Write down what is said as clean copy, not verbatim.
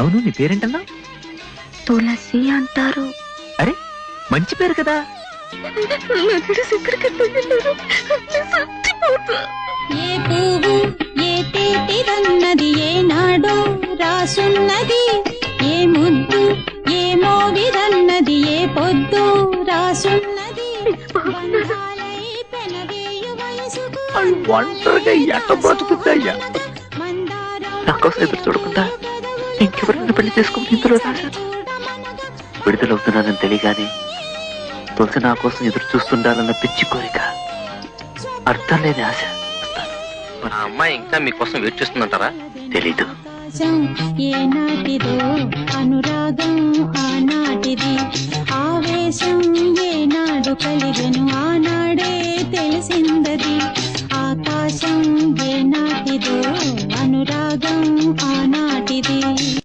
అవును, నీ పేరేంటన్నా? తులసి అంటారు. అరే, మంచి పేరు కదా. ఏ పువ్వు ఏ తేటిదన్నది ఏనాడో రాసున్నది, ఏ ముద్దు ఏ మోవిదన్నది ఏ పొద్దు రాసున్నది. బంధాలై పెనవేయు వయసుకు ఒంటరిగా ఎట్ట బ్రతుకుతాయ్యా? నా కోసం ఎదురు చూడకుండా ఇంకెవరిని పెళ్లి చేసుకుని ఇందులో రాశాను. విడుదలవుతున్నానని తెలియగానే తులసి నా కోసం ఎదురు చూస్తుండాలన్న పిచ్చి కోరిక, అర్థం లేని ఆశ. మన అమ్మాయి ఇంకా మీకోసం వెయిట్ చేస్తుందంటారా? తెలీదు. ఏనాటిదో అనురాగం ఆనాటిది, ఆవేశం ఏనాడు కలిగెను ఆనాడే తెలిసింద